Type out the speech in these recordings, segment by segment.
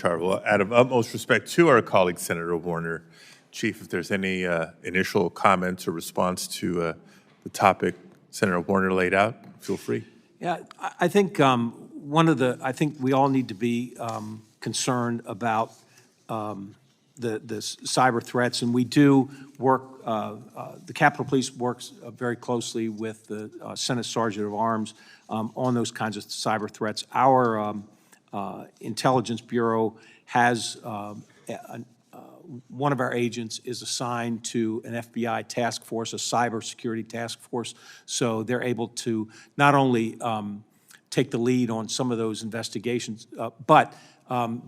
Well, out of utmost respect to our colleague, Senator Warner, Chief, if there's any initial comments or response to the topic Senator Warner laid out, feel free. Yeah, I think I think we all need to be concerned about the cyber threats, and we do work. The Capitol Police works very closely with the Senate Sergeant of Arms on those kinds of cyber threats. Our Intelligence Bureau has one of our agents is assigned to an FBI task force, a cybersecurity task force, so they're able to not only take the lead on some of those investigations, but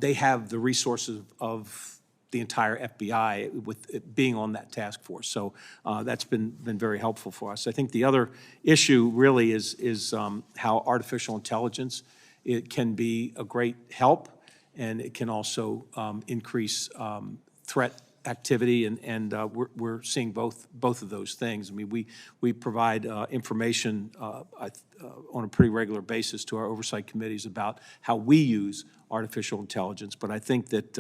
they have the resources of the entire FBI with it being on that task force. So that's been very helpful for us. I think the other issue really is how artificial intelligence, it can be a great help, and it can also increase threat activity, and we're seeing both of those things. I mean, we provide information on a pretty regular basis to our oversight committees about how we use artificial intelligence. But I think that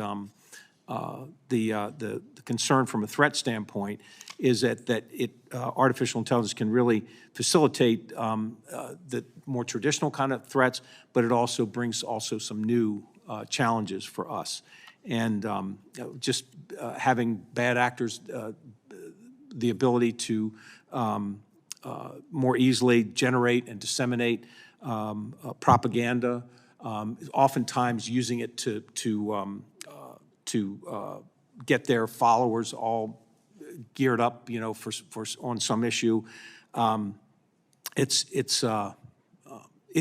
the concern from a threat standpoint is that artificial intelligence can really facilitate the more traditional kind of threats, but it also brings some new challenges for us. And just having bad actors, the ability to more easily generate and disseminate propaganda, oftentimes using it to get their followers all geared up, for on some issue. It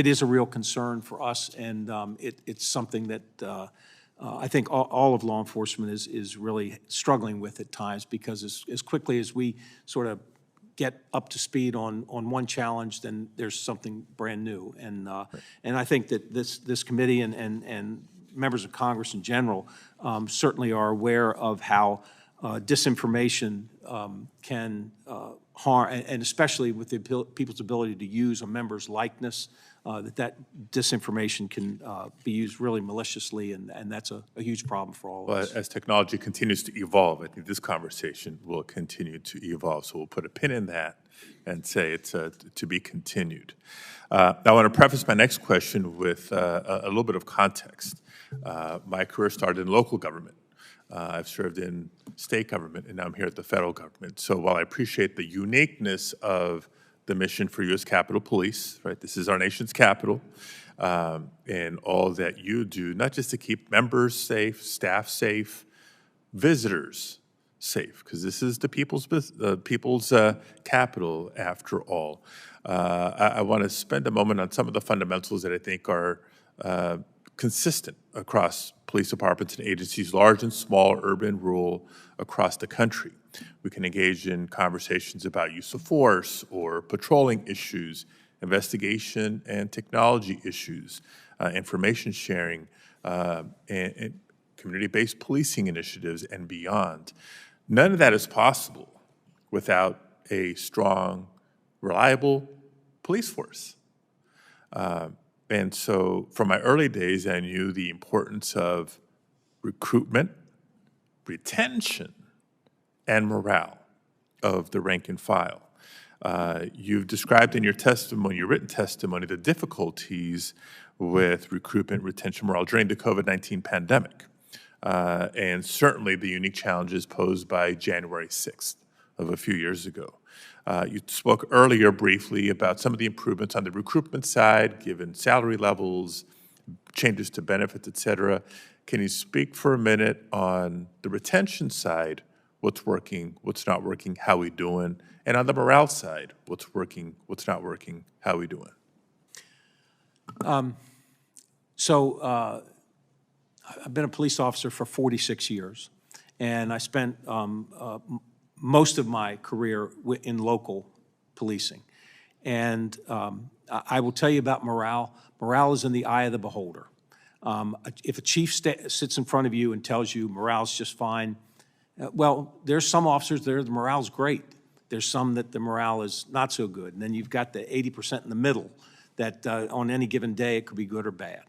is a real concern for us, and it's something that I think all of law enforcement is really struggling with at times, because as quickly as we sort of get up to speed on one challenge, then there's something brand new. And I think that this committee and members of Congress in general certainly are aware of how disinformation can harm, and especially with the people's ability to use a member's likeness, that disinformation can be used really maliciously, and that's a huge problem for all of us. As technology continues to evolve, I think this conversation will continue to evolve. So we'll put a pin in that and say it's to be continued. Now, I want to preface my next question with a little bit of context. My career started in local government. I've served in state government, and now I'm here at the federal government. So while I appreciate the uniqueness of the mission for U.S. Capitol Police, right? This is our nation's capital, and all that you do, not just to keep members safe, staff safe, visitors safe, because this is the people's capital after all. I want to spend a moment on some of the fundamentals that I think are consistent across police departments and agencies, large and small, urban, rural, across the country. We can engage in conversations about use of force or patrolling issues, investigation and technology issues, information sharing, and community-based policing initiatives, and beyond. None of that is possible without a strong, reliable police force. And so from my early days, I knew the importance of recruitment, retention, and morale of the rank and file. You've described in your testimony, your written testimony, the difficulties with recruitment, retention, morale during the COVID-19 pandemic, and certainly the unique challenges posed by January 6th of a few years ago. You spoke earlier briefly about some of the improvements on the recruitment side, given salary levels, changes to benefits, et cetera. Can you speak for a minute on the retention side, what's working, what's not working, how we doing, and on the morale side, what's working, what's not working, how we doing? I've been a police officer for 46 years, and I spent most of my career in local policing. And I will tell you about morale. Morale is in the eye of the beholder. If a chief sits in front of you and tells you morale's just fine, well, there's some officers there the morale's great. There's some that the morale is not so good. And then you've got the 80% in the middle that on any given day it could be good or bad.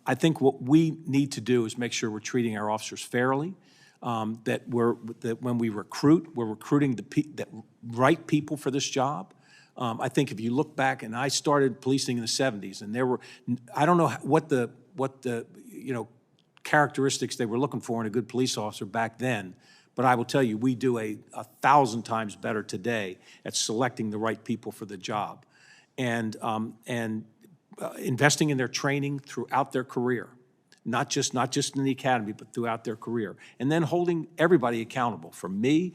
I think what we need to do is make sure we're treating our officers fairly, that when we recruit, we're recruiting the right people for this job. I think if you look back, and I started policing in the 70s, and there were, I don't know what the characteristics they were looking for in a good police officer back then, but I will tell you, we do a 1,000 times better today at selecting the right people for the job, and investing in their training throughout their career, not just in the academy, but throughout their career, and then holding everybody accountable, from me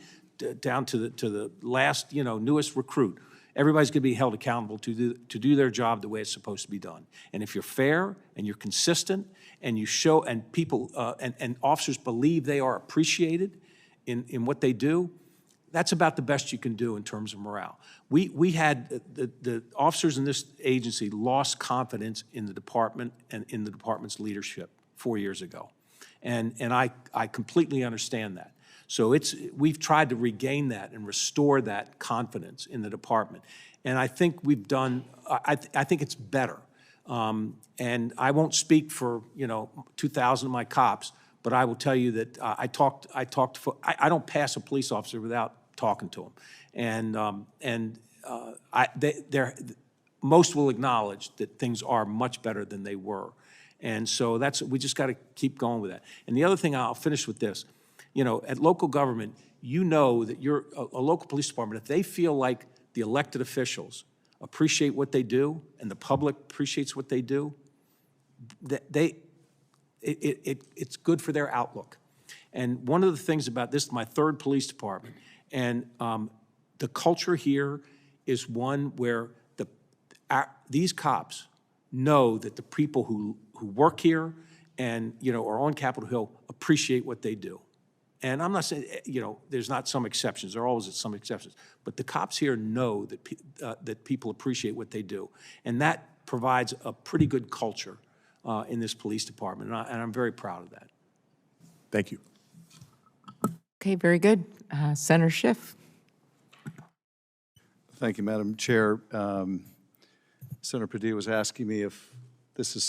down to the last newest recruit. Everybody's going to be held accountable to do their job the way it's supposed to be done. And if you're fair and you're consistent and you show, and people and officers believe they are appreciated in what they do, that's about the best you can do in terms of morale. We had the officers in this agency lost confidence in the department and in the department's leadership 4 years ago, and I completely understand that. So we've tried to regain that and restore that confidence in the department, and I think we've done. I think it's better. And I won't speak for 2,000 of my cops, but I will tell you that I don't pass a police officer without talking to them, and most will acknowledge that things are much better than they were, and so we just got to keep going with that. And the other thing, I'll finish with this. At local government, that you're a local police department, if they feel like the elected officials appreciate what they do and the public appreciates what they do, it's good for their outlook. And one of the things about this, my third police department, and the culture here is one where these cops know that the people who work here and are on Capitol Hill appreciate what they do. And I'm not saying, there's not some exceptions. There are always some exceptions. But the cops here know that people appreciate what they do. And that provides a pretty good culture in this police department. And I'm very proud of that. Thank you. Okay, very good. Senator Schiff. Thank you, Madam Chair. Senator Padilla was asking me if this is